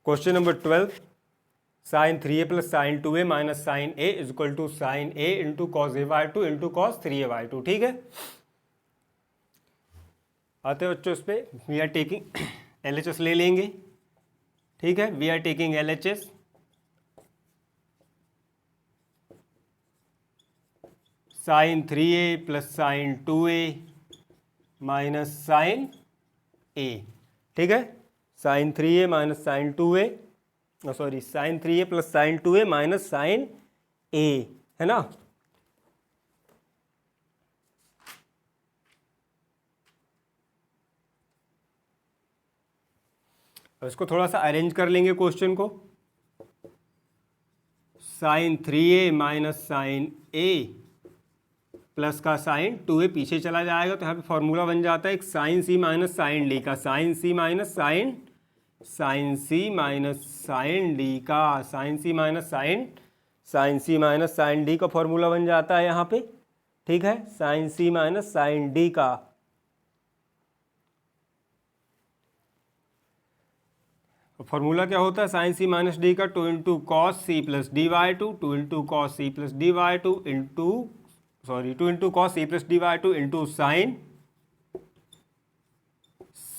Question number 12, sine 3a plus sine 2a minus sine a is equal to sine a into cos a by 2 into cos 3a by 2। ठीक है, आते हैं बच्चों इस पर। We are taking LHS ले लेंगे। ठीक है, we are taking LHS। Sine 3a plus sine 2a minus sine a। ठीक है, sine 3a minus sine 2a, sorry sine 3a plus sine 2a minus sine a, है ना। अब इसको थोड़ा सा अरेंज कर लेंगे क्वेश्चन को। Sine 3a minus sine a plus का साइन 2a पीछे चला जाएगा तो यहाँ पे फॉर्मूला बन जाता है एक sine c minus sine D का, sine c minus sine D का, sine c minus sine D का फॉर्मूला बन जाता है यहाँ पे। ठीक है, sine c minus sine D का। फॉर्मूला क्या होता है साइन c माइनस डी का, 2 into cos C plus D by two, 2 into cos C plus D by two into, sorry 2 into cos C plus D by two into sine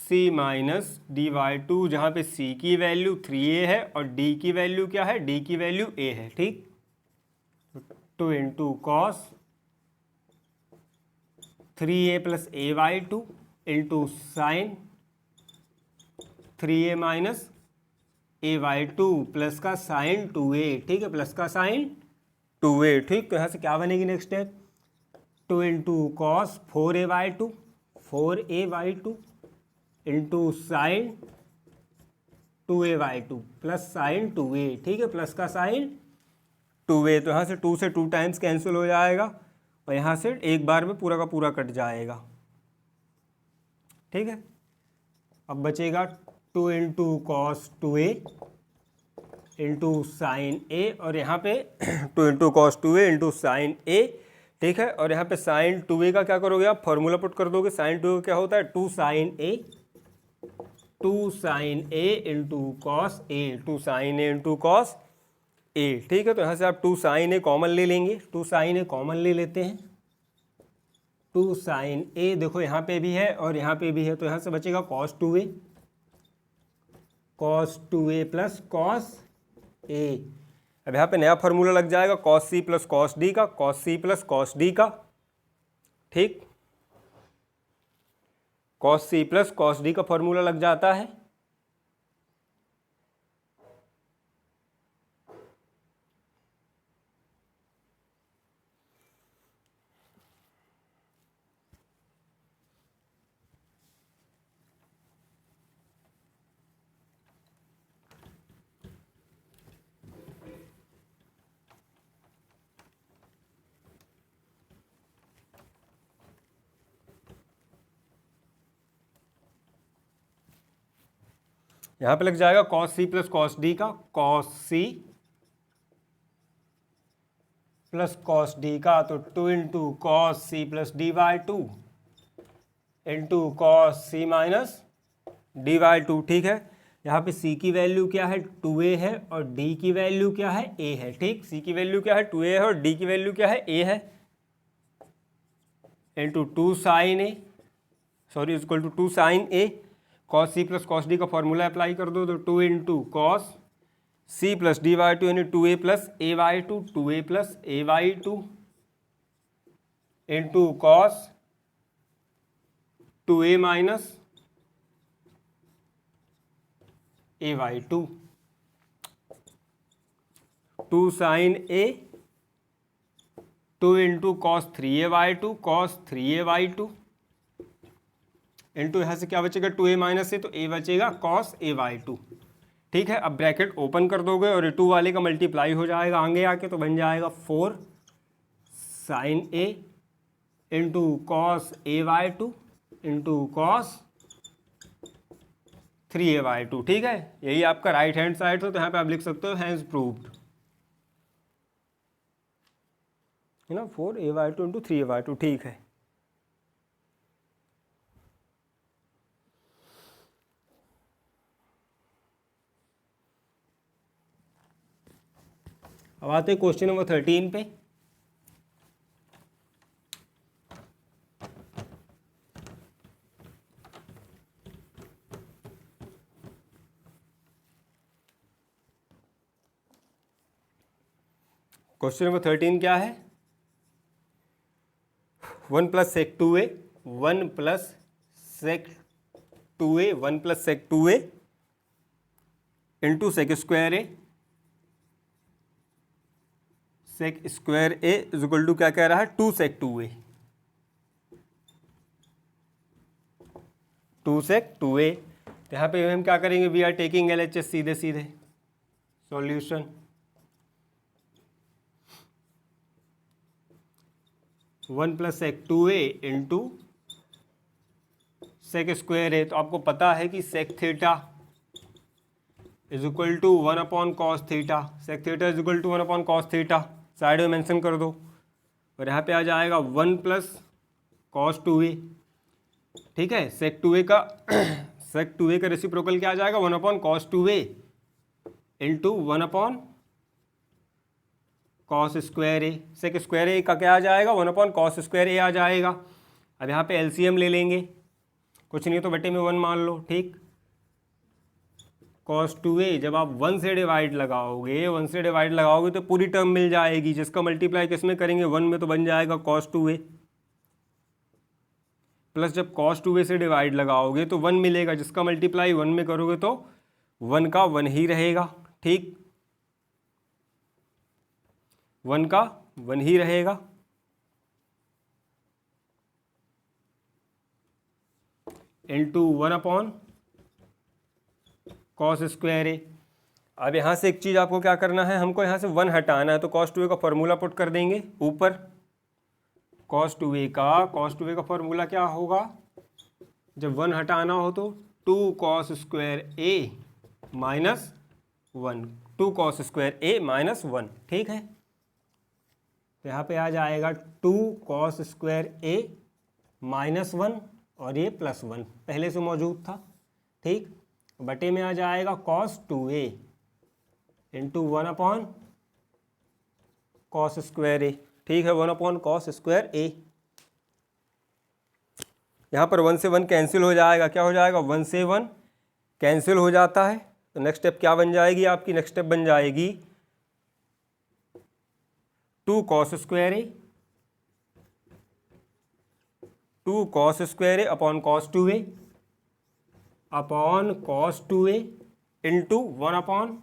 c minus D by two, जहाँ पे c की value 3a है और d की value क्या है, d की value a है। ठीक, 2 into cos 3a plus a by two into sign 3a minus a by two plus का साइन 2a। ठीक है, प्लस का साइन 2a। ठीक, तो यहाँ से क्या बनेगी next step, 2 into cos 4a by two, 4a by two into sign 2a by two plus sine 2a। ठीक है, प्लस का साइन 2a, तो यहाँ से 2 से 2 टाइम्स कैंसिल हो जाएगा और यहाँ से एक बार में पूरा का पूरा कट जाएगा। ठीक है, अब बचेगा 2 into cos 2a into sine a, और यहाँ पे 2 into cos 2a into sine a। ठीक है, और यहाँ पे साइन 2a का क्या करोगे आप, फॉर्मूला पुट कर दोगे। साइन 2a क्या होता है, 2 sine a into cos a, 2 sine a into cos a। ठीक है, तो यहाँ से आप 2 साइन a कॉमन ले लेंगे, 2 साइन a कॉमन ले लेते हैं। 2 साइन a देखो यहाँ पे भी है और यहाँ पे भी है, तो यहाँ से बचेगा cos 2a plus cos a। अब यहाँ पे नया फॉर्मूला लग जाएगा cos c plus cos D का, cos c plus cos D का। ठीक, cos c plus cos D का फॉर्मूला लग जाता है। यहाँ पे लग जाएगा cos C plus cos D का, cos C plus cos D का, तो 2 into cos C plus D by two into cos C minus D by two. ठीक है, यहाँ पे c की वैल्यू क्या है, 2a है, और d की वैल्यू क्या है, a है। ठीक, c की वैल्यू क्या है, 2a है, और d की वैल्यू क्या है, a है। Into 2 sine a, sorry equal to 2 sine a, cos C plus cos D का फॉर्मूला अप्लाई कर दो, तो 2 into cos C plus D by two यानी 2a plus a by two, 2a plus a by two into cos 2a minus a by two, 2 sine a, 2 into cos 3a by two, cos 3a by two into यहाँ से क्या बचेगा 2a minus से, तो a बचेगा cos a by two. ठीक है, अब ब्रैकेट ओपन कर दोगे और 2 वाले का मल्टीप्लाई हो जाएगा आगे आके, तो बन जाएगा 4 sine a into cos a by two into cos 3a by two. ठीक है, यही आपका राइट हैंड साइड था, तो यहाँ पे आप लिख सकते हो हैंज प्रूव्ड, है ना, 4a by two into 3a by two. ठीक है, अब आते हैं क्वेश्चन नंबर 13 पे। क्वेश्चन नंबर 13 क्या है? 1 plus sec 2a 1 plus sec 2a 1 plus sec 2a into sec square A, sec square A is equal to क्या कह रहा है? 2 सेक 2a 2 सेक 2a। तो यहाँ पे हम क्या करेंगे? वी आर टेकिंग LHS सीधे सीधे solution. 1 plus sec 2a into sec square है, तो आपको पता है कि sec theta is equal to 1 upon cos theta, sec theta is equal to 1 upon cos theta, side में मेंशन कर दो। और यहाँ पे आ जाएगा 1 प्लस कॉस 2a, ठीक है। सेक 2a का सेक 2a का रेसिप्रोकल क्या आ जाएगा? 1 upon cos 2a into 1 upon cos square A. Sec square A का क्या आ जाएगा? 1 अपॉन कॉस स्क्वायर ए आ जाएगा। अब यहाँ पे एलसीएम ले लेंगे, कुछ नहीं तो बटे में 1 मान लो, ठीक। कॉस 2a जब आप 1 से डिवाइड लगाओगे तो पूरी टर्म मिल जाएगी, जिसका मल्टीप्लाई किस में करेंगे? 1 में, तो बन जाएगा कॉस 2a। प्लस जब कॉस 2a से डिवाइड लगाओगे तो 1 मिलेगा, जिसका मल्टीप्लाई 1 में करोगे तो 1 का 1 ही रहेगा, ठीक। 1 का 1 ही रहेगा। इंटू 1 अपॉन कॉस स्क्वायर ए। अब यहाँ से एक चीज़ आपको क्या करना है? हमको यहाँ से 1 हटाना है, तो कॉस 2a का फॉर्मूला पुट कर देंगे ऊपर। कॉस 2a का फॉर्मूला क्या होगा? जब 1 हटाना हो तो 2 कॉस स्क्वायर ए माइनस 1, 2 कॉस स्क्वायर ए माइनस 1, ठीक है। तो यहाँ पे आ जाएगा 2 कॉस स्क्वायर ए माइनस 1 और ये प्लस 1 पहले से मौजूद था, ठीक। बटे में आ जाएगा cos 2a into 1 upon cos square ए, ठीक है। 1 अपॉन कॉस स्क्वायर ए। यहाँ पर 1 से 1 कैंसिल हो जाएगा, क्या हो जाएगा? 1 से 1 कैंसिल हो जाता है। तो नेक्स्ट स्टेप क्या बन जाएगी आपकी? नेक्स्ट स्टेप बन जाएगी 2 cos square A, 2 cos square A upon cos 2a into 1 upon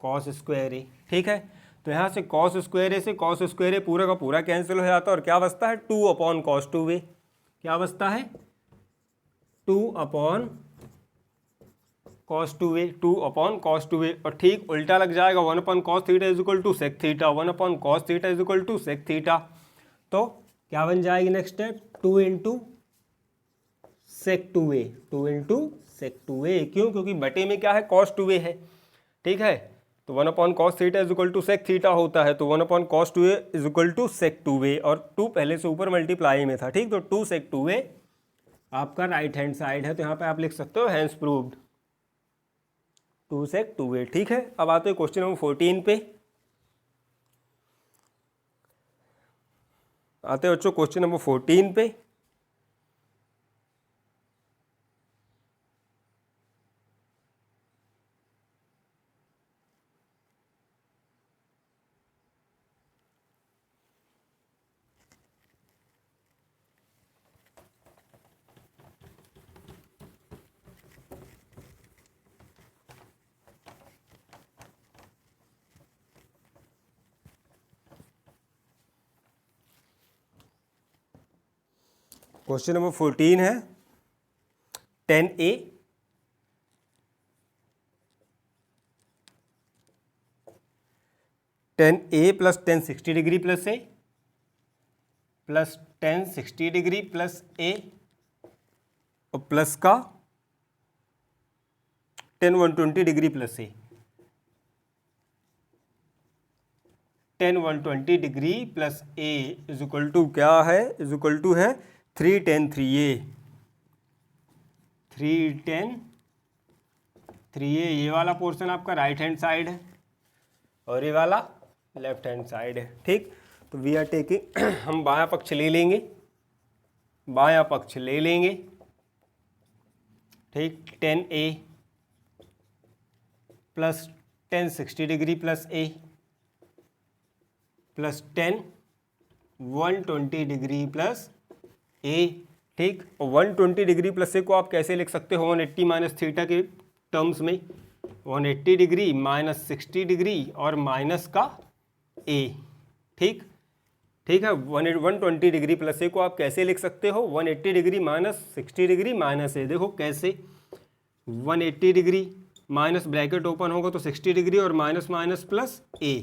cos square ए, ठीक है। तो यहाँ से कॉस स्क्वायर ए से कॉस स्क्वायर ए पूरा का पूरा कैंसिल हो जाता है और क्या बचता है? 2 अपॉन कॉस 2a। क्या बचता है? 2 upon cos 2a, 2 upon cos 2a। और ठीक उल्टा लग जाएगा, 1 upon cos theta is equal to sec theta, 1 upon cos theta is equal to sec theta. तो क्या बन जाएगी next step? 2 into sec 2a, 2 into sec 2a। क्यों? क्योंकि बटे में क्या है? कॉस 2a है, ठीक है। तो 1 upon cos theta is equal to sec theta होता है, तो 1 upon cos 2a is equal to sec 2a, और 2 पहले से ऊपर मल्टीप्लाई में था, ठीक। तो 2 सेक 2a आपका राइट हैंड साइड है, तो यहाँ पे आप लिख सकते हो हैंस प्रूव्ड 2 सेक 2a, ठीक है। अब आते हैं क्वेश्चन नंबर 14 पे। आते हैं बच्चों क्वेश्चन नंबर 14 पे। क्वेश्चन नंबर 14 है 10a plus 10 60 degree plus a plus 10 60 degree plus a और प्लस का 10 120 degree plus a, 10 120 degree plus a is equal to क्या है? इज इक्वल टू है 3 tan 3a, 3 tan 3a। ये वाला पोर्शन आपका राइट हैंड साइड है, और ये वाला लेफ्ट हैंड साइड है। ठीक, तो वी आर टेकिंग हम बायां पक्ष ले लेंगे, बायां पक्ष ले लेंगे। ठीक, 10A plus 10 60 degree plus A plus 10 120 degree plus A। ठीक, और 120 डिग्री प्लस A को आप कैसे लिख सकते हो 180 माइनस थीटा के टर्म्स में, 180 डिग्री माइनस 60 डिग्री और माइनस का A। ठीक, ठीक है, 120 डिग्री प्लस ए को आप कैसे लिख सकते हो 180 डिग्री माइनस 60 डिग्री माइनस ए। देखो कैसे, 180 डिग्री माइनस ब्रैकेट ओपन होगा तो 60 डिग्री और माइनस माइनस प्लस ए।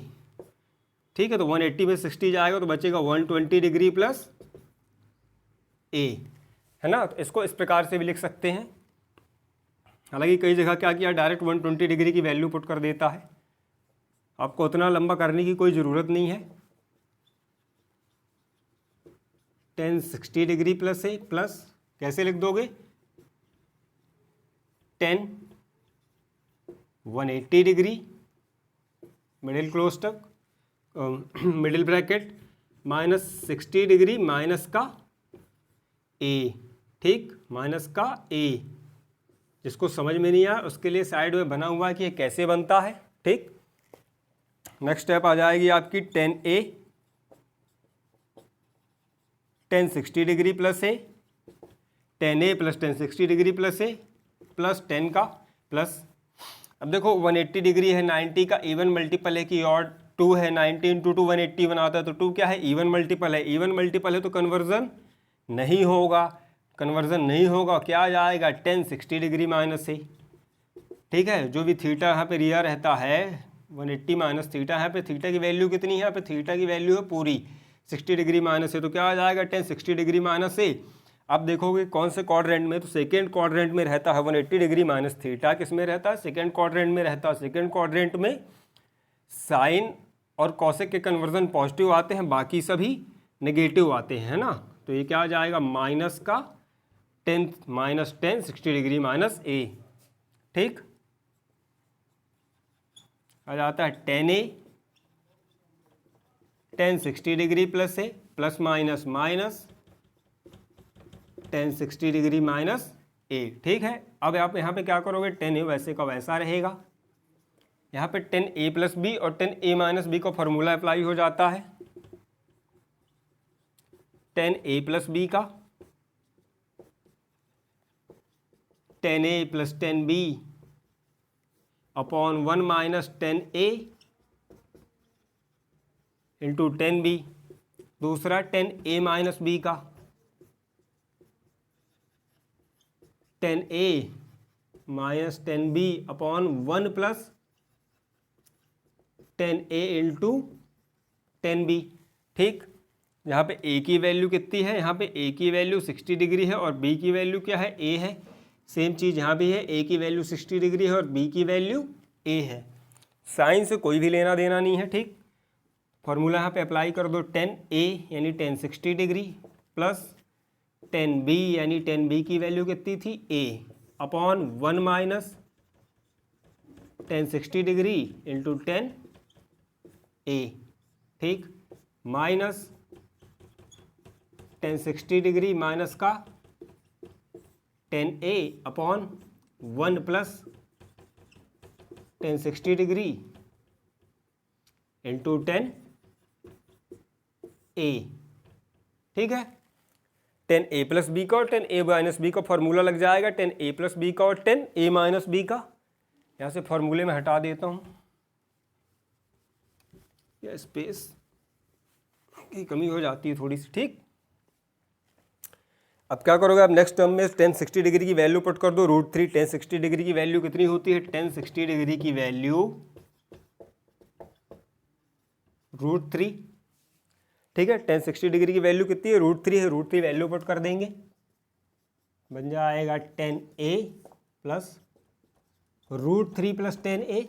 ठीक है, तो 180 में 60 जाएगा तो बचेगा 120 डिग्री प्लस ए, है ना। तो इसको इस प्रकार से भी लिख सकते हैं। हालांकि कई जगह क्या किया, डायरेक्ट 120 डिग्री की वैल्यू पुट कर देता है, आपको उतना लंबा करने की कोई ज़रूरत नहीं है। 10 60 डिग्री प्लस ए प्लस कैसे लिख दोगे 10 180 डिग्री मिडिल क्लोज तक middle bracket minus 60 degree minus का ए। ठीक, माइनस का ए, जिसको समझ में नहीं आया उसके लिए साइड में बना हुआ है कि ये कैसे बनता है। ठीक, नेक्स्ट स्टेप आ जाएगी आपकी 10A 10 60 degree plus A, 10A plus 10 60 degree plus a plus 10 का प्लस, अब देखो 180 डिग्री है 90 का इवन मल्टीपल है कि और 2 है, 90 इंटू 2 180 बनाता है, तो 2 क्या है इवन मल्टीपल है, इवन मल्टीपल है तो कन्वर्जन नहीं होगा, कन्वर्जन नहीं होगा, क्या आ जाएगा 10 60 डिग्री माइनस ए। ठीक है, जो भी थीटा यहाँ पे रिया रहता है 180 माइनस थीटा, यहाँ पे थीटा की वैल्यू कितनी है, यहाँ पे थीटा की वैल्यू है पूरी 60 डिग्री माइनस है, तो क्या आ जाएगा 10 60 डिग्री माइनस ए। अब देखोगे कौन से क्वाड्रेंट में, तो सेकेंड क्वाड्रेंट में रहता है 180 डिग्री माइनस थीटा, किस में रहता है सेकेंड क्वाड्रेंट में रहता है। सेकेंड क्वाड्रेंट में साइन और कॉसेक के कन्वर्जन पॉजिटिव आते हैं, बाकी सभी नेगेटिव आते हैं, है ना। तो ये क्या आ जाएगा माइनस का 10 माइनस 10 60 डिग्री माइनस ए। ठीक, आ जाता है 10A 10 60 degree plus a plus minus minus 10 60 degree minus a. ठीक है, अब आप यहाँ पे क्या करोगे 10A वैसे का वैसा रहेगा, यहाँ पे 10A प्लस बी और 10A माइनस बी का फॉर्मूला अप्लाई हो जाता है, 10A प्लस बी का 10A plus 10B upon 1 minus 10A into 10B, दूसरा 10A माइनस बी का 10A minus 10B upon 1 plus 10A into 10B। ठीक, यहाँ पे A की वैल्यू कितनी है, यहाँ पे A की वैल्यू 60 डिग्री है और B की वैल्यू क्या है A है, सेम चीज़ यहाँ भी है, A की वैल्यू 60 डिग्री है और B की वैल्यू A है। साइन से कोई भी लेना देना नहीं है। ठीक, फॉर्मूला यहाँ पे अप्लाई कर दो 10A यानी 10 60 डिग्री प्लस 10B यानी 10B की वैल्यू कितनी थी A upon 1 minus 10 60 degree into 10A। ठीक, माइनस 10 60 डिग्री माइनस का 10A upon 1 plus 10 60 degree into 10A। ठीक है, 10A प्लस बी का और 10A माइनस बी का फॉर्मूला लग जाएगा, 10A प्लस बी का और 10A माइनस बी का यहाँ से फॉर्मूले में हटा देता हूँ, या स्पेस की कमी हो जाती है थोड़ी सी। ठीक, अब क्या करोगे आप नेक्स्ट टर्म में 10 60 डिग्री की वैल्यू पुट कर दो √3। 10 60 डिग्री की वैल्यू कितनी होती है, 10 60 डिग्री की वैल्यू √3। ठीक है, 10 60 डिग्री की वैल्यू कितनी है √3 है, √3 वैल्यू पुट कर देंगे, बन जाएगा 10A plus √3 plus 10A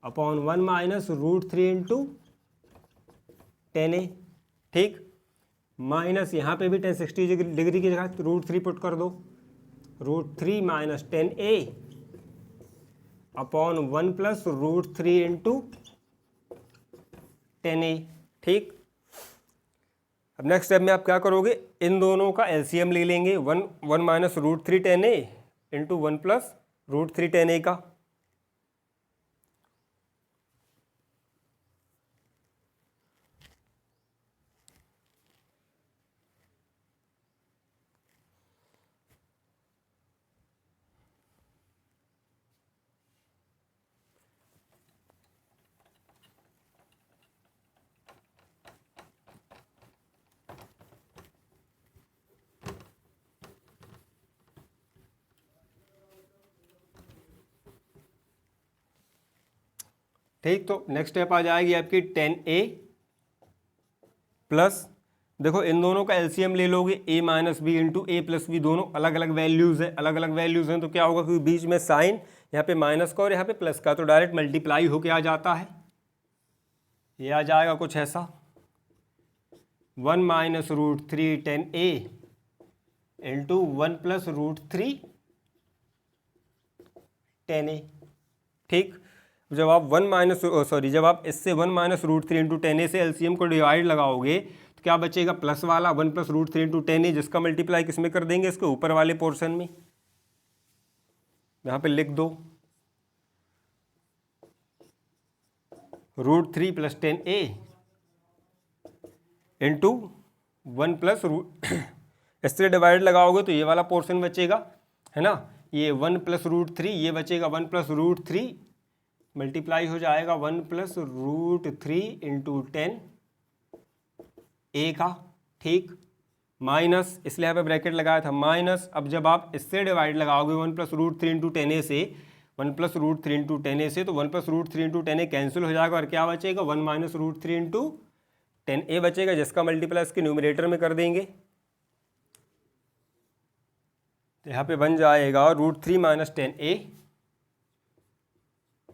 upon 1 minus √3 into 10A। ठीक, माइनस यहाँ पे भी 10 60 डिग्री की जगह √3 पुट कर दो, √3 minus 10A upon 1 plus root 3 into 10a। ठीक, अब नेक्स्ट स्टेप में आप क्या करोगे, इन दोनों का एलसीएम ले लेंगे, 1 minus root 3 10a into 1 plus root 3 10a का। ठीक, तो नेक्स्ट स्टेप आ जाएगी आपकी 10a प्लस, देखो इन दोनों का एलसीएम ले लोगे, a minus B into A plus B, दोनों अलग अलग वैल्यूज़ है, अलग अलग वैल्यूज़ हैं, तो क्या होगा, क्योंकि बीच में साइन यहाँ पे माइनस का और यहाँ पे प्लस का, तो डायरेक्ट मल्टीप्लाई होके आ जाता है, ये आ जाएगा कुछ ऐसा, 1 minus root 3 10a into 1 plus root 3 10a। ठीक, जब आप जब आप इससे 1 माइनस रूट 3 इंटू 10a से एलसीएम को डिवाइड लगाओगे तो क्या बचेगा, प्लस वाला 1 प्लस रूट 3 इंटू 10a, जिसका मल्टीप्लाई किस में कर देंगे, इसके ऊपर वाले पोर्शन में, यहाँ पे लिख दो root 3 plus 10a into 1 plus root इससे डिवाइड लगाओगे तो ये वाला पोर्शन बचेगा, है ना, ये 1 प्लस रूट 3, ये बचेगा 1 प्लस रूट 3, मल्टीप्लाई हो जाएगा 1 प्लस रूट 3 इंटू 10 a का। ठीक, माइनस, इसलिए यहाँ पे ब्रैकेट लगाया था माइनस, अब जब आप इससे डिवाइड लगाओगे 1 प्लस रूट 3 इंटू 10a से, 1 प्लस रूट 3 इंटू 10a से, तो 1 plus root 3 into 10a cancel हो जाएगा और क्या बचेगा, 1 माइनस रूट 3 इंटू 10a बचेगा, जिसका मल्टीप्लाई इसके न्यूमरेटर में कर देंगे, तो यहाँ पे बन जाएगा root 3 minus 10a,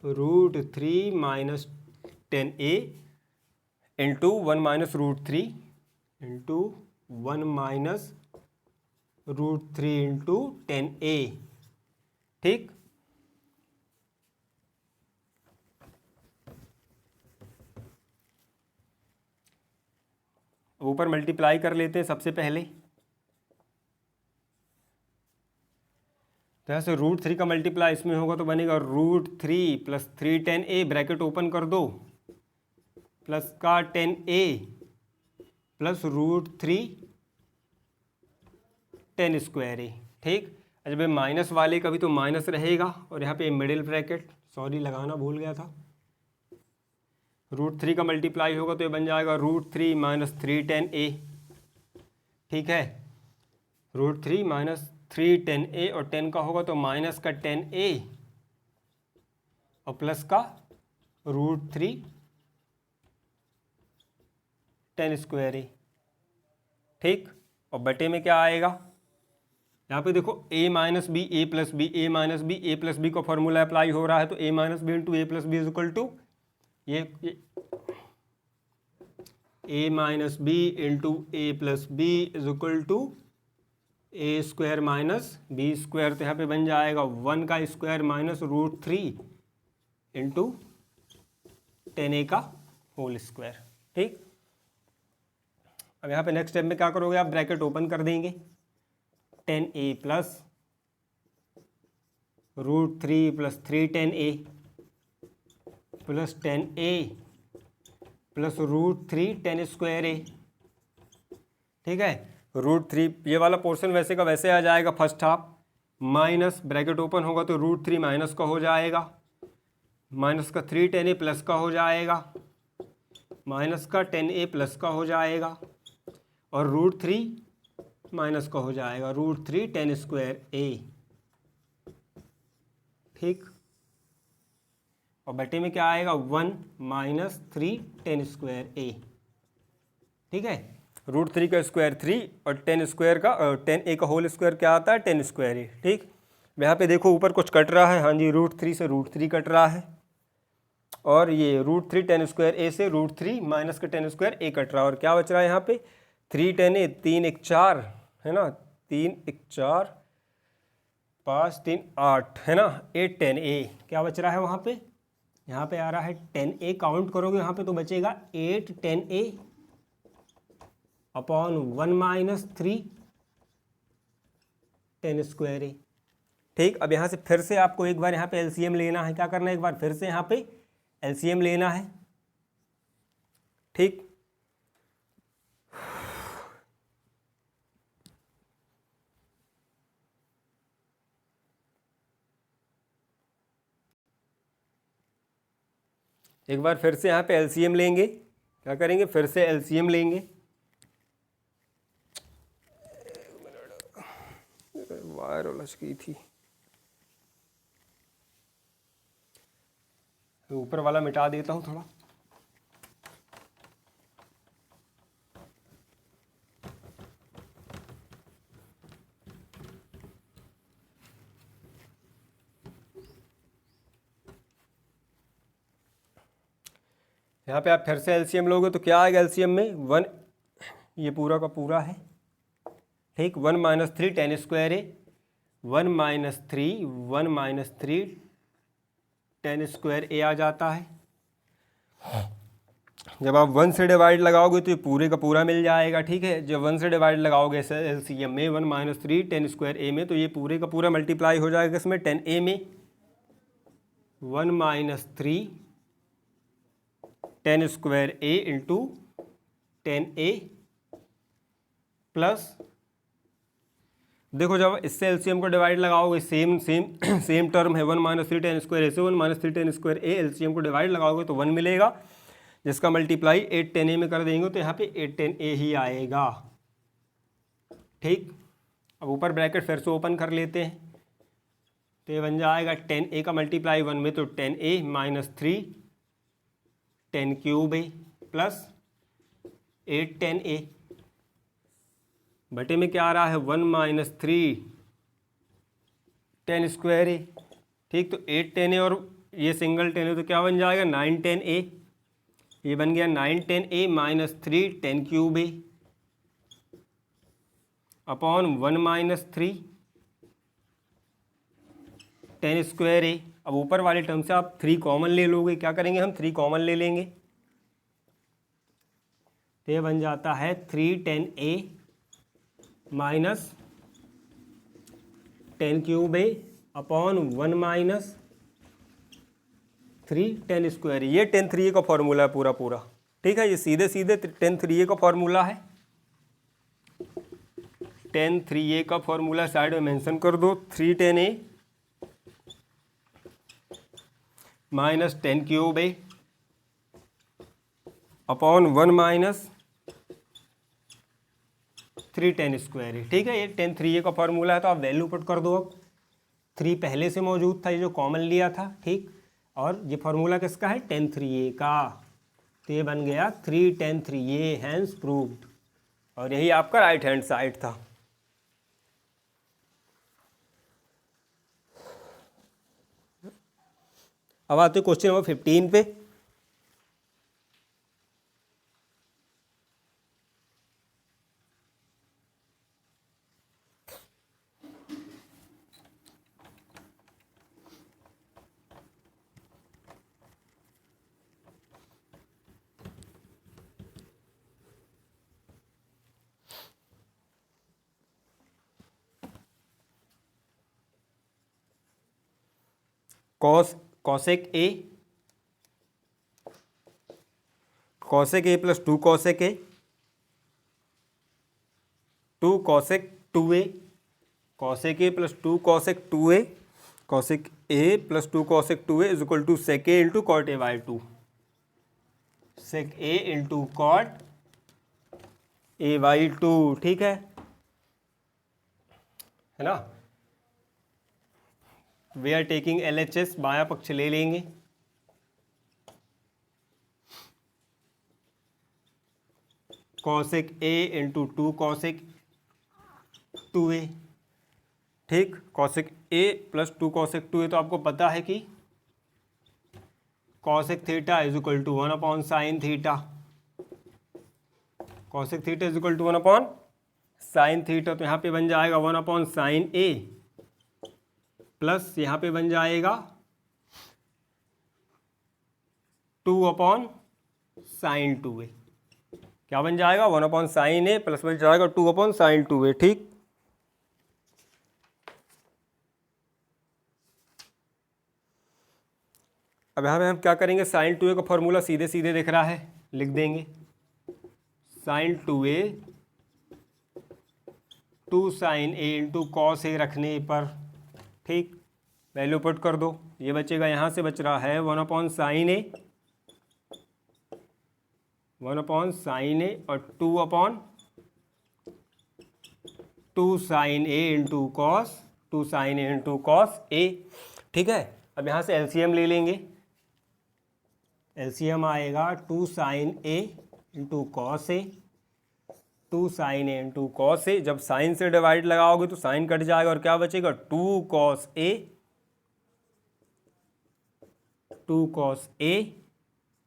root 3 minus 10a into 1 minus root 3 into 1 minus root 3 into 10a। ठीक, ऊपर मल्टीप्लाई कर लेते हैं सबसे पहले, तो यहाँ से रूट 3 का मल्टीप्लाई इसमें होगा तो बनेगा root 3 plus 3 10a, bracket open कर दो, प्लस का 10a plus root 3 10 square a। ठीक, जब माइनस वाले का भी तो माइनस रहेगा, और यहाँ पे मिडिल ब्रैकेट, सॉरी लगाना भूल गया था, रूट 3 का मल्टीप्लाई होगा तो ये बन जाएगा रूट 3 माइनस 3 10a। ठीक है, रूट 3 माइनस 3 10a, और 10 का होगा तो माइनस का 10a और प्लस का रूट 3 10 स्क्वायर a। ठीक, और बटे में क्या आएगा, यहाँ पे देखो a minus B A plus B, A minus B A plus B का फॉर्मूला अप्लाई हो रहा है, तो a minus B into A plus B is equal to ये a minus B into A plus B is equal to A square minus B square, तो यहाँ पे बन जाएगा 1 का square minus root 3 into 10a का होल स्क्वायर। ठीक, अब यहाँ पे नेक्स्ट स्टेप में क्या करोगे, आप ब्रैकेट ओपन कर देंगे, 10a plus root 3 plus 3 10a plus 10a plus root 3 10 square a। ठीक है, रूट 3 ये वाला पोर्शन वैसे का वैसे आ जाएगा first half, minus bracket open होगा तो रूट 3 माइनस का हो जाएगा, माइनस का 3 10a प्लस का हो जाएगा, माइनस का 10a प्लस का हो जाएगा, और रूट 3 माइनस का हो जाएगा, रूट 3 10 स्क्वायर a। ठीक, और बटे में क्या आएगा, 1 माइनस 3 10 स्क्वायर a। ठीक है, रूट 3 का स्क्वायर 3 और 10 स्क्वायर का 10a का होल स्क्वायर क्या आता है, 10 स्क्वायर a। ठीक, यहाँ पे देखो ऊपर कुछ कट रहा है, हाँ जी, रूट 3 से रूट 3 कट रहा है, और ये रूट 3 10 स्क्वायर a से रूट 3 माइनस का 10 स्क्वायर a कट रहा है, और क्या बच रहा है यहाँ पे 3 10a, 3 1 4 है ना, 3 1 4 5 3 8 है ना, 8 10 ए क्या बच रहा है वहाँ पे, यहाँ पे आ रहा है 10 ए, काउंट करोगे यहाँ पे तो बचेगा 8 10 ए अपॉन 1 माइनस 3 10 स्क्वायर ए। ठीक, अब यहाँ से फिर से आपको एक बार यहाँ पे एलसीएम लेना है, क्या करना है, एक बार फिर से यहाँ पे एलसीएम लेना है। ठीक, एक बार फिर से यहाँ पे एलसीएम लेंगे, क्या करेंगे, फिर से एलसीएम लेंगे। वायर उलझ गई थी, ऊपर वाला मिटा देता हूँ थोड़ा। यहाँ पे आप फिर से एलसीएम लोगे तो क्या आएगा एलसीएम में, 1, ये पूरा का पूरा है। ठीक, 1 माइनस 3 10 स्क्वायर है, 1 माइनस 3 1 माइनस 3 10 स्क्वायर ए आ जाता है। जब आप 1 से डिवाइड लगाओगे तो ये पूरे का पूरा मिल जाएगा। ठीक है, जब 1 से डिवाइड लगाओगे एलसीएम में 1 माइनस 3 10 स्क्वायर ए में, तो ये पूरे का पूरा मल्टीप्लाई हो जाएगा इसमें 10 ए में, 1 माइनस 3 10 स्क्वायर ए इंटू 10 ए प्लस, देखो जब इससे एलसीएम को डिवाइड लगाओगे सेम टर्म है, 1 माइनस 3 10 स्क्वायर ए से 1 माइनस 3 10 स्क्वायर ए, एलसीएम को डिवाइड लगाओगे तो 1 मिलेगा, जिसका मल्टीप्लाई 8 10 ए में कर देंगे तो यहाँ पे 8 10 ए ही आएगा। ठीक, अब ऊपर ब्रैकेट फिर से ओपन कर लेते हैं, तो ये बन जाएगा 10 ए का मल्टीप्लाई 1 में तो 10 ए माइनस 3 10 क्यूब ए प्लस 8 10 ए, बटे में क्या आ रहा है 1 माइनस 3 10 स्क्वायर ए। ठीक, तो 8 10 ए और ये सिंगल 10 ए तो क्या बन जाएगा 9 10 ए, ये बन गया 9 10 ए माइनस 3 10 क्यूब ए अपॉन 1 माइनस 3 10 स्क्वायर ए। अब ऊपर वाले टर्म से आप 3 कॉमन ले लोगे, क्या करेंगे हम 3 कॉमन ले लेंगे, तो ये बन जाता है 3 10 ए माइनस 10 क्यूब ए अपॉन 1 माइनस 3 10 स्क्वायर। ये 10 3 का फॉर्मूला है पूरा पूरा। ठीक है, ये सीधे सीधे 10 3 का फॉर्मूला है, 10 3 का फॉर्मूला साइड में मेंशन कर दो, 3 10 ए माइनस 10 क्यूब ए अपॉन 1 माइनस 3 10 स्क्वायर है। ठीक है, ये 10 3 का फॉर्मूला है, तो आप वैल्यू पुट कर दो। अब 3 पहले से मौजूद था, ये जो कॉमन लिया था। ठीक, और ये फॉर्मूला किसका है 10 3 का, तो ये बन गया 3 10 3 हैंस प्रूव्ड, और यही आपका राइट हैंड साइड था। अब आते क्वेश्चन नंबर 15 पे। Cosec a plus 2 cosec a, 2 cosec 2a, cosec a plus 2 cosec 2a, cosec a plus 2 cosec 2a is equal to sec a into cot a by 2, sec a into cot a by 2। ठीक है ना, we are taking LHS, बायां पक्ष ले लेंगे, cosec ए into 2 cosec 2a। ठीक, cosec a plus 2 cosec 2a, तो आपको पता है कि cosec theta is equal to 1 upon sine theta, cosec theta is equal to 1 upon sine theta, तो यहाँ पे बन जाएगा 1 अपॉन साइन ए प्लस यहाँ पे बन जाएगा 2/sin2a। क्या बन जाएगा 1/sin a प्लस बन जाएगा 2/sin2a। ठीक, अब यहाँ पे हम क्या करेंगे, sin2a का फॉर्मूला सीधे सीधे दिख रहा है, लिख देंगे sin2a 2sin a into cos ए रखने पर। ठीक, वैल्यू पुट कर दो, ये बचेगा, यहाँ से बच रहा है 1/sin a और 2/2sin a into cos a। ठीक है, अब यहाँ से एलसीएम ले लेंगे, एलसीएम आएगा 2sin a into cos a, 2sin a into cos a. जब साइन से डिवाइड लगाओगे तो साइन कट जाएगा और क्या बचेगा 2 cos a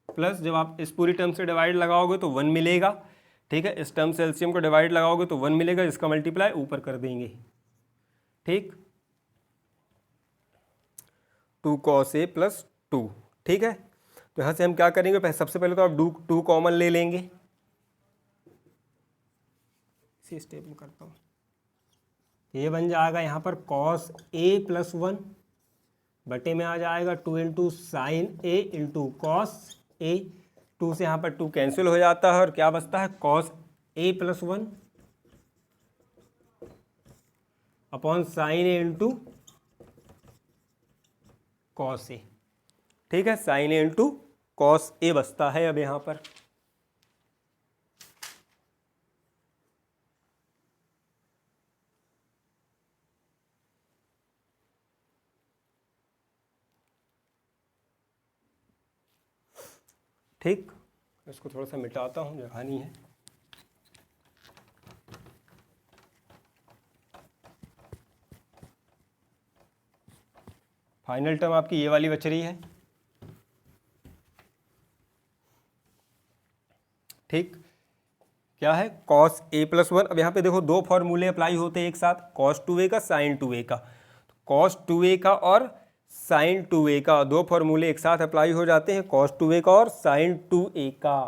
प्लस जब आप इस पूरी टर्म से डिवाइड लगाओगे तो 1 मिलेगा। ठीक है, इस टर्म से एलसीएम को डिवाइड लगाओगे तो 1 मिलेगा, जिसका मल्टीप्लाई ऊपर कर देंगे। ठीक, 2 cos a प्लस 2। ठीक है, तो यहाँ से हम क्या करेंगे, सबसे पहले तो आप 2 कॉमन ले लेंगे, इसी स्टेप में करता हूँ, ये बन जाएगा यहाँ पर cos a प्लस 1 बटे में आ जाएगा 2 into sine a into cos a. 2 से यहाँ पर 2 कैंसिल हो जाता है और क्या बचता है cos a plus 1 upon sine a into cos a. ठीक है, sine a into cos a बचता है अब यहाँ पर। ठीक, इसको थोड़ा सा मिटाता हूँ, जगह नहीं है। फाइनल टर्म आपकी ये वाली बच रही है। ठीक, क्या है cos a प्लस 1। अब यहाँ पे देखो दो फॉर्मूले अप्लाई होते हैं एक साथ, cos 2a का sin 2a का। cos 2a का और sin 2a का दो फॉर्मूले एक साथ अप्लाई हो जाते हैं, cos 2a का और sin 2a का।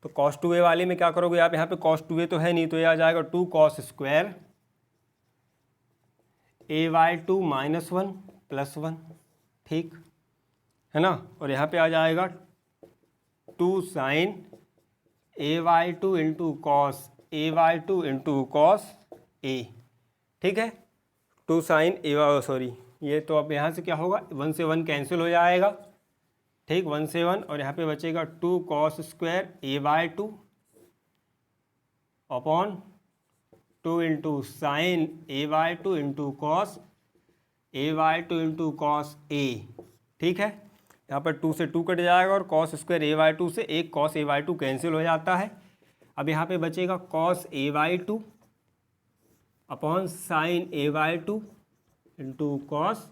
तो cos 2a वाले में क्या करोगे आप, यहाँ पे cos 2a तो है नहीं, तो ये आ जाएगा 2 cos square a/2 minus 1 plus 1। ठीक है ना, और यहाँ पे आ जाएगा 2 sin a/2 into cos a/2 into cos a। ठीक है, 2 sin a, सॉरी ये तो अब यहाँ से क्या होगा, 1 से 1 कैंसिल हो जाएगा। ठीक, 1 से 1 और यहाँ पे बचेगा 2 cos square a/2 upon 2 into sine a/2 into cos a/2 into cos a। ठीक है, यहाँ पर 2 से 2 कट जाएगा और cos स्क्वायर a/2 से एक cos a/2 कैंसिल हो जाता है। अब यहाँ पे बचेगा cos a/2 upon sine a/2 into cos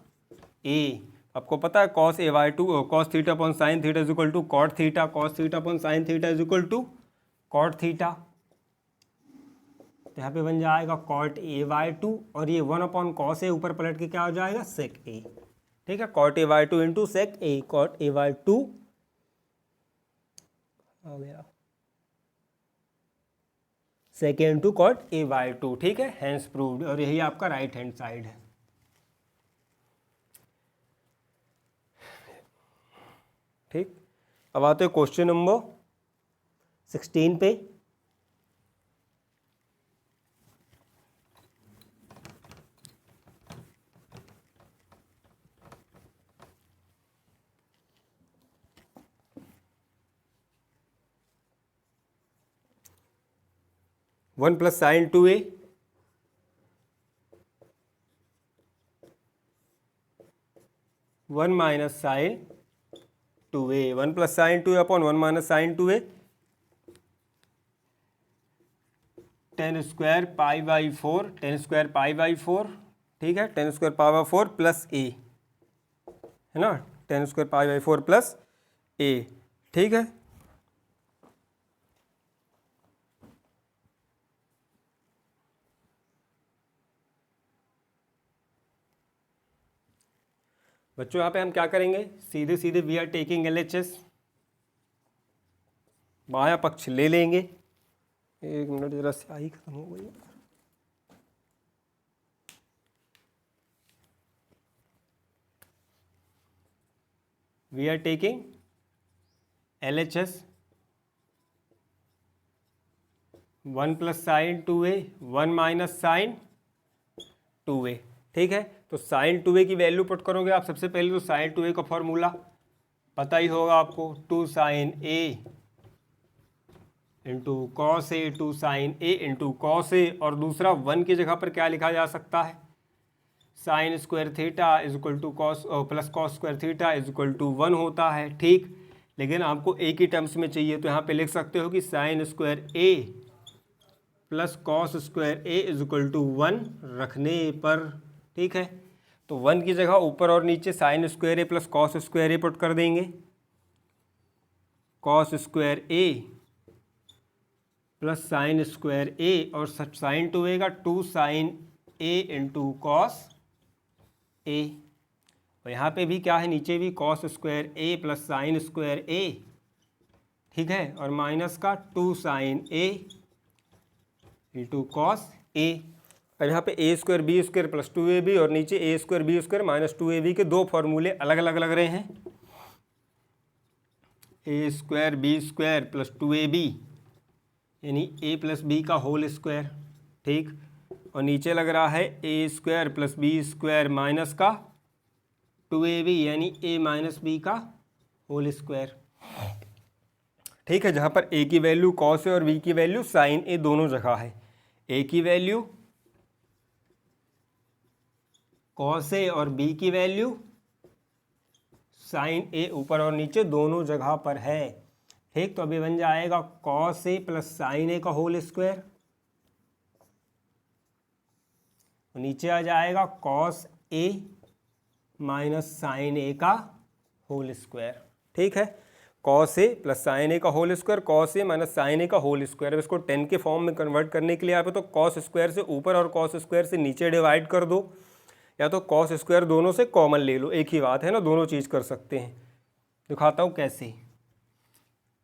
a। आपको पता है cos a/2 cos theta upon sine theta is equal to cot theta, cos theta upon sine theta is equal to cot theta. तो यहाँ पे बन जाएगा cot a/2 और ये 1/cos a ऊपर पलट के क्या हो जाएगा sec a। ठीक है, cot a/2 into sec a, cot a/2 हो गया sec a into cot a/2। ठीक है, हैंस प्रूव्ड, और यही आपका राइट हैंड साइड है। ठीक, अब आते हैं क्वेश्चन नंबर 16 पे। One plus sine 2a one minus sine 2a, 1 plus sine 2a upon 1 minus sine 2a, tan square π/4, tan square π/4। ठीक है, टेन स्क्वायर π/4 प्लस a, है ना, टेन स्क्वायर π/4 प्लस a। ठीक है, बच्चों यहाँ पे हम क्या करेंगे, सीधे सीधे वी आर टेकिंग LHS, बायां पक्ष ले लेंगे। एक मिनट जरा स्याही खत्म हो गई। We are taking LHS 1 plus sine 2a 1 minus sine 2a, ठीक है। तो साइन 2a की वैल्यू पुट करोगे आप सबसे पहले, तो साइन 2a का फॉर्मूला पता ही होगा आपको, 2 sine a into cos a, 2 sine a into cos a, और दूसरा 1 की जगह पर क्या लिखा जा सकता है, sine square theta is equal to cos plus cos square theta is equal to 1 होता है, ठीक। लेकिन आपको ए की टर्म्स में चाहिए, तो यहाँ पे लिख सकते हो कि sine square a plus cos square A is equal to 1 रखने पर, ठीक है। तो 1 की जगह ऊपर और नीचे sine square a plus cos square a put कर देंगे। Cos square a plus sine square a, और साइन 2a का 2 sine a into cos a, और यहाँ पे भी क्या है, नीचे भी cos square a plus sine square ए, ठीक है, और माइनस का 2 sine a into cos a. अब यहाँ पे a square b square plus 2ab, और नीचे a square b square minus 2ab के दो फॉर्मूले अलग अलग लग रहे हैं। A square b square plus 2ab यानी ए प्लस बी का होल स्क्वायर, ठीक, और नीचे लग रहा है a square plus b square minus का 2ab यानी ए माइनस बी का होल स्क्वायर, ठीक है। जहाँ पर ए की वैल्यू कॉस ए और बी की वैल्यू साइन ए दोनों जगह है। ए की वैल्यू कॉस ए और बी की वैल्यू साइन ए ऊपर और नीचे दोनों जगह पर है, ठीक। तो अभी बन जाएगा कॉस ए प्लस साइन ए का होल स्क्वायर, नीचे आ जाएगा कॉस ए माइनस साइन ए का होल स्क्वायर, ठीक है। कॉस ए प्लस साइन ए का whole square, cos A minus sign ए का होल स्क्वायर। अब इसको 10 के फॉर्म में कन्वर्ट करने के लिए आप तो कॉस स्क्वायर से ऊपर और कॉस स्क्वायर से नीचे डिवाइड कर दो, या तो कॉस स्क्वायर दोनों से कॉमन ले लो, एक ही बात है ना, दोनों चीज़ कर सकते हैं। दिखाता हूँ कैसे।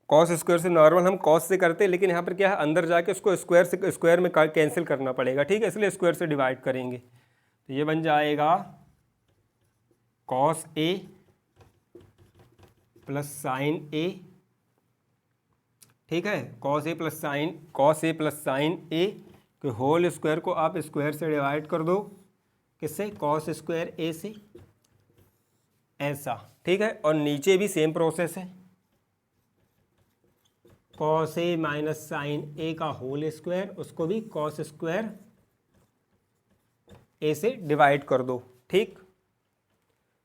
कॉस स्क्वायर से नॉर्मल हम कॉस से करते हैं, लेकिन यहाँ पर क्या है, अंदर जाके उसको स्क्वायर से स्क्वायर में कैंसिल करना पड़ेगा, ठीक है, इसलिए स्क्वायर से डिवाइड करेंगे। तो ये बन जाएगा कॉस ए प्लस साइन ए, ठीक है, कॉस ए प्लस साइन ए के होल स्क्वायर को आप स्क्वायर से डिवाइड कर दो, किससे, कॉस स्क्वायर ए से, ऐसा, ठीक है। और नीचे भी सेम प्रोसेस है, कॉस ए माइनस साइन ए का होल स्क्वायर, उसको भी कॉस स्क्वायर ए से डिवाइड कर दो, ठीक,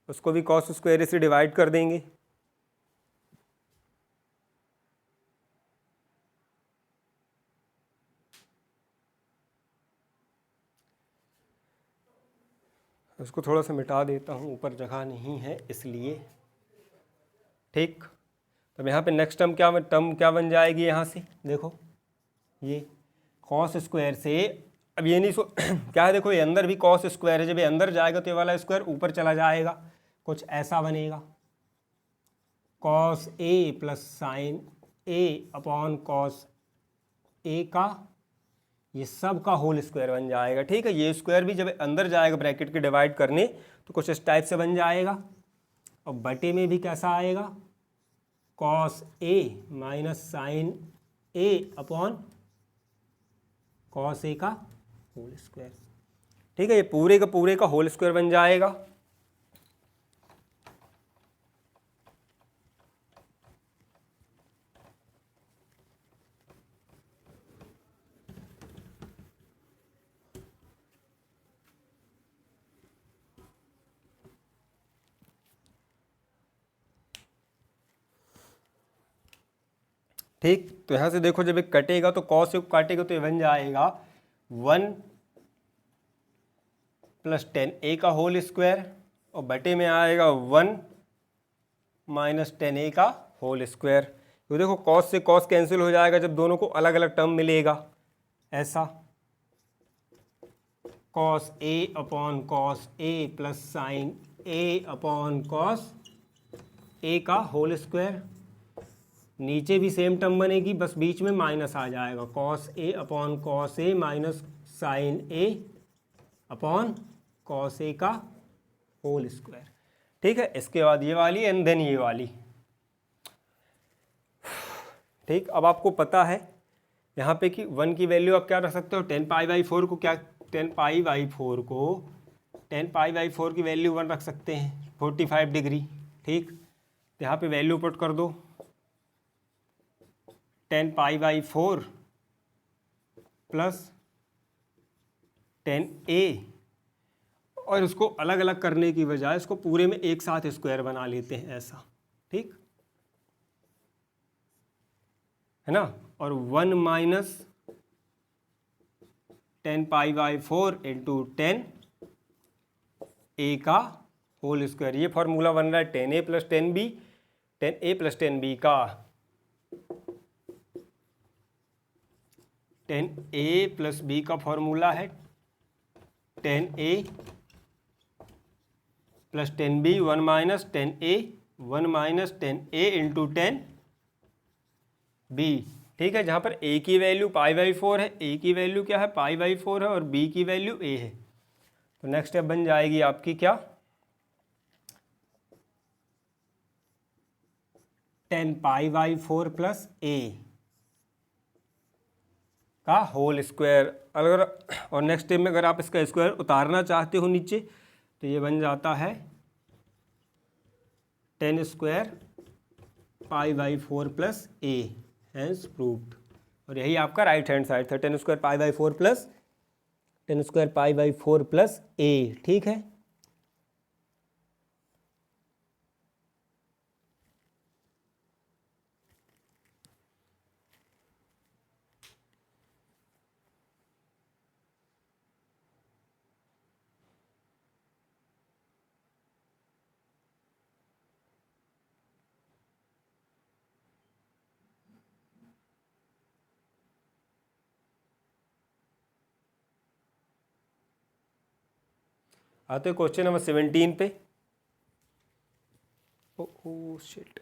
उसको भी कॉस स्क्वायर ए से डिवाइड कर देंगे। उसको थोड़ा सा मिटा देता हूँ, ऊपर जगह नहीं है इसलिए, ठीक। तब यहाँ पे नेक्स्ट टर्म क्या बन जाएगी, यहाँ से देखो, ये कॉस स्क्वायर से, अब ये नहीं क्या है, देखो ये अंदर भी कॉस स्क्वायर है, जब ये अंदर जाएगा तो ये वाला स्क्वायर ऊपर चला जाएगा, कुछ ऐसा बनेगा, cos A plus sign A upon cos A का ये सब का होल स्क्वायर बन जाएगा, ठीक है। ये स्क्वायर भी जब अंदर जाएगा ब्रैकेट के डिवाइड करने तो कुछ इस टाइप से बन जाएगा, और बटे में भी कैसा आएगा, cos A minus sign A upon cos A का होल स्क्वायर, ठीक है। ये पूरे का होल स्क्वायर बन जाएगा। ठीक, तो यहाँ से देखो जब ये कटेगा तो कॉस से काटेगा तो ये बन जाएगा 1 प्लस 10a का होल स्क्वायर, और बटे में आएगा 1 माइनस 10a का होल स्क्वायर। तो देखो कॉस से कॉस कैंसिल हो जाएगा जब दोनों को अलग अलग टर्म मिलेगा, ऐसा, cos A upon cos A plus sign A upon cos A का होल स्क्वायर। नीचे भी सेम टर्म बनेगी, बस बीच में माइनस आ जाएगा, cos A upon cos A minus sign A upon cos A का होल स्क्वायर। ठीक है, इसके बाद ये वाली एंड देन ये वाली। ठीक, अब आपको पता है यहाँ पे कि 1 की वैल्यू आप क्या रख सकते हो, 10π/4 को क्या 10π/4 को 10π/4 की वैल्यू 1 रख सकते हैं, 45 डिग्री। ठीक, तो यहाँ पे वैल्यू पुट कर दो 10π/4 प्लस 10a, और इसको अलग अलग करने की बजाय इसको पूरे में एक साथ स्क्वायर बना लेते हैं ऐसा। ठीक है ना, और 1 माइनस 10π/4 इंटू 10 ए का होल स्क्वायर। ये फॉर्मूला बन रहा है 10a plus 10b, 10a plus 10b का 10a प्लस b का फॉर्मूला है 10a plus 10b, 1 minus 10a into 10b। ठीक है, जहाँ पर a की वैल्यू π/4 है, a की वैल्यू क्या है π/4 है, और b की वैल्यू a है। तो नेक्स्ट स्टेप बन जाएगी आपकी क्या 10π/4 प्लस a का होल स्क्वायर। अगर और नेक्स्ट स्टेप में अगर आप इसका स्क्वायर उतारना चाहते हो नीचे, तो ये बन जाता है 10² π/4 प्लस a, हैंस प्रूव्ड। और यही आपका राइट हैंड साइड था, 10² π/4 प्लस 10² π/4 प्लस a। ठीक है, आते क्वेश्चन नंबर 17 पे। ओ शिट,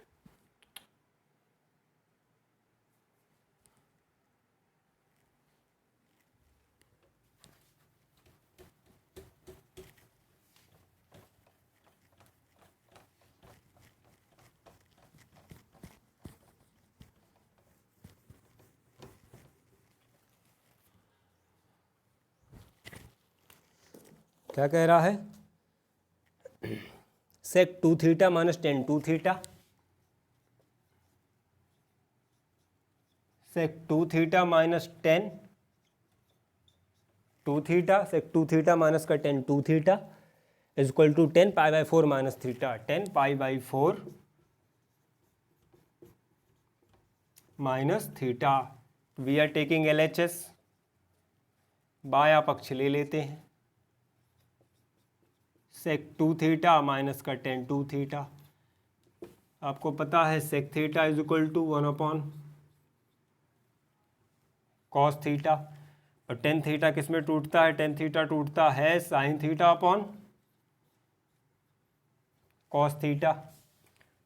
क्या कह रहा है, sec 2 theta minus 10 2 theta, sec 2 theta minus 10 2 theta, sec 2 theta minus का 10 2 theta is equal to 10π/4 minus theta. 10π/4 minus theta. We are taking LHS, बाया पक्ष ले लेते हैं, सेक 2 थीटा माइनस का 10 2 थीटा। आपको पता है sec theta is equal to 1 upon cos theta, और 10 थीटा किस में टूटता है, 10 थीटा टूटता है sine theta upon cos theta.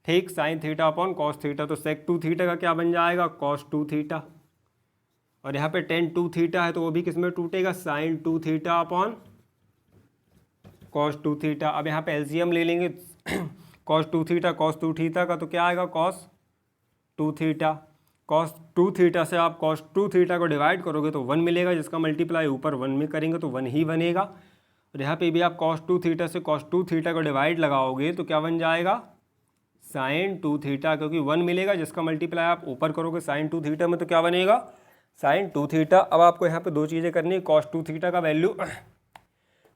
ठीक, sine theta upon cos theta, तो सेक 2 थीटा का क्या बन जाएगा कॉस 2 थीटा, और यहाँ पे 10 2 थीटा है तो वो भी किस में टूटेगा sine 2 theta upon cos 2 theta. अब यहाँ पे एलसीएम ले लेंगे कॉस 2 थीटा कॉस 2 थीटा का, तो क्या आएगा कॉस 2 थीटा। कॉस 2 थीटा से आप कॉस 2 थीटा को डिवाइड करोगे तो 1 मिलेगा, जिसका मल्टीप्लाई ऊपर 1 में करेंगे तो 1 ही बनेगा। और यहाँ पे भी आप कॉस 2 थीटा से कॉस 2 थीटा को डिवाइड लगाओगे तो क्या बन जाएगा साइन 2 थीटा, क्योंकि 1 मिलेगा जिसका मल्टीप्लाई आप ऊपर करोगे साइन 2 थीटा में तो क्या बनेगा साइन 2 थीटा। अब आपको यहाँ पे दो चीज़ें करनी है, कॉस 2 थीटा का वैल्यू,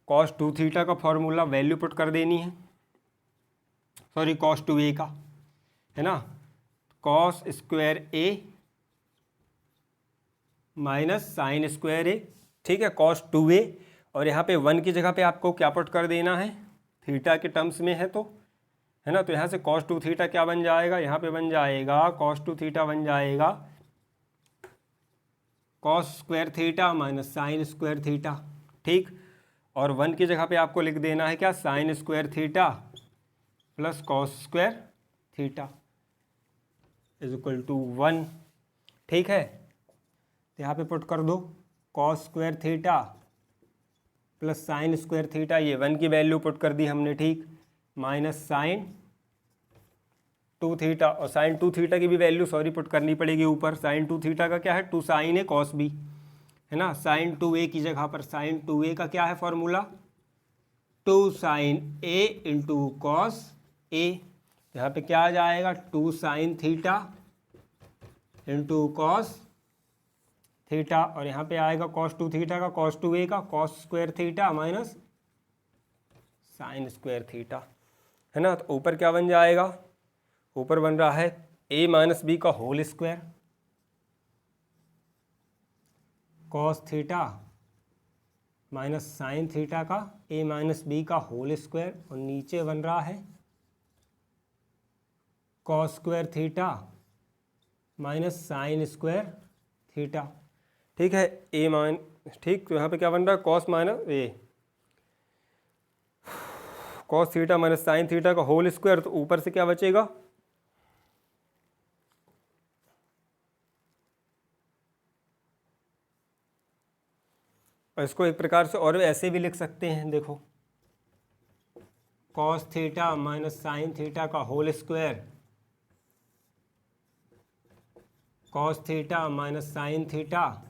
कॉस 2 थीटा का फॉर्मूला वैल्यू पुट कर देनी है, सॉरी कॉस 2a का है ना, cos square a minus sine square a। ठीक है, कॉस 2a, और यहाँ पे 1 की जगह पे आपको क्या पुट कर देना है, थीटा के टर्म्स में है तो है ना, तो यहाँ से कॉस 2 थीटा क्या बन जाएगा, यहाँ पे बन जाएगा कॉस 2 थीटा बन जाएगा cos square theta minus sine square theta. ठीक, और 1 की जगह पे आपको लिख देना है क्या sine square theta plus cos square theta is equal to 1। ठीक है, तो यहाँ पे पुट कर दो cos square theta plus sine square theta, ये 1 की वैल्यू पुट कर दी हमने। ठीक, माइनस साइन 2 थीटा, और साइन 2 थीटा की भी वैल्यू पुट करनी पड़ेगी ऊपर। साइन 2 थीटा का क्या है, 2 साइन ए कॉस बी, है ना। साइन 2a की जगह पर साइन 2a का क्या है formula, 2 sine a into cos ए। यहाँ पे क्या आ जाएगा, 2 sign theta into cos theta, और यहाँ पे आएगा कॉस 2 थीटा का कॉस 2a का cos square theta minus sine square theta, है ना। तो ऊपर क्या बन जाएगा, ऊपर बन रहा है a माइनस बी का whole square cos theta minus sine theta का a माइनस बी का होल स्क्वायर, और नीचे बन रहा है cos square theta minus sine square theta. ठीक है, ए मान, ठीक, तो यहाँ पे क्या बन रहा है, cos minus a cos theta minus sine theta का होल स्क्वायर, तो ऊपर से क्या बचेगा, और इसको एक प्रकार से और ऐसे भी लिख सकते हैं, देखो cos theta minus sine theta का whole square cos theta minus sine theta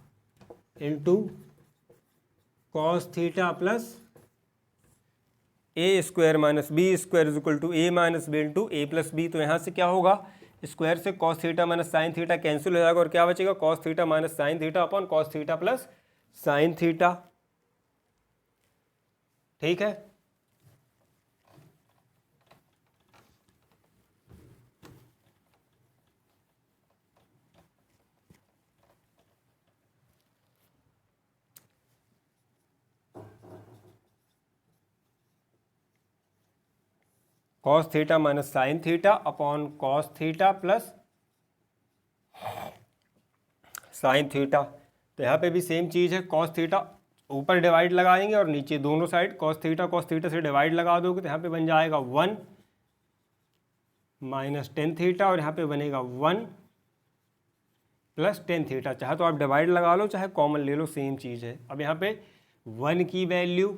into cos theta plus a square minus B square is equal to a minus B into A plus b. तो यहाँ से क्या होगा, square से cos theta minus sine theta cancel हो जाएगा, और क्या बचेगा, cos theta minus sine theta upon cos theta plus sine theta. ठीक है, cos theta minus sine theta upon cos theta plus sine theta. तो यहाँ पे भी सेम चीज़ है, कॉस थीटा ऊपर डिवाइड लगाएंगे और नीचे दोनों साइड कॉस थीटा से डिवाइड लगा दोगे, तो यहाँ पे बन जाएगा 1 माइनस टेन थीटा, और यहाँ पे बनेगा 1 प्लस टेन थीटा। चाहे तो आप डिवाइड लगा लो, चाहे कॉमन ले लो, सेम चीज़ है। अब यहाँ पे 1 की वैल्यू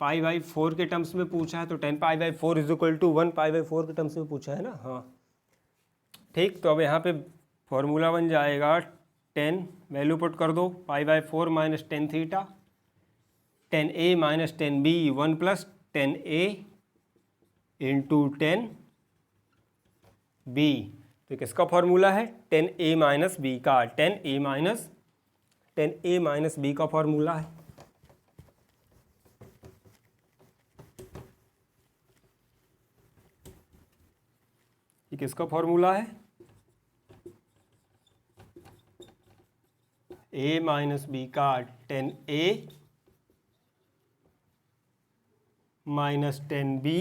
पाई बाई 4 के टर्म्स में पूछा है, तो 10 pi by 4 is equal to 1 pi by 4 के टर्म्स में पूछा है ना। हाँ ठीक, तो अब यहाँ पे फॉर्मूला बन जाएगा 10, वैल्यू पुट कर दो, पाई by 4 minus tan theta, 10a minus 10b 1 plus 10a into 10b। तो किसका फॉर्मूला है, 10a माइनस b का, 10a माइनस b का फॉर्मूला है। ये किसका फॉर्मूला है, a माइनस बी का 10a minus 10b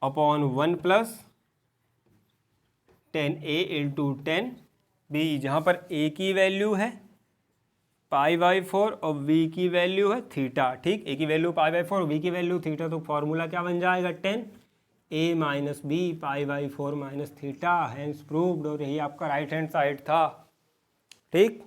upon 1 plus 10a into 10b, जहाँ पर a की वैल्यू है पाई बाई 4 और b की वैल्यू है थीटा। ठीक, a की वैल्यू पाई बाई 4 और b की वैल्यू थीटा, तो फॉर्मूला क्या बन जाएगा, 10a minus b pi by 4 minus theta, hence proved. और यही आपका राइट हैंड साइड था। ठीक।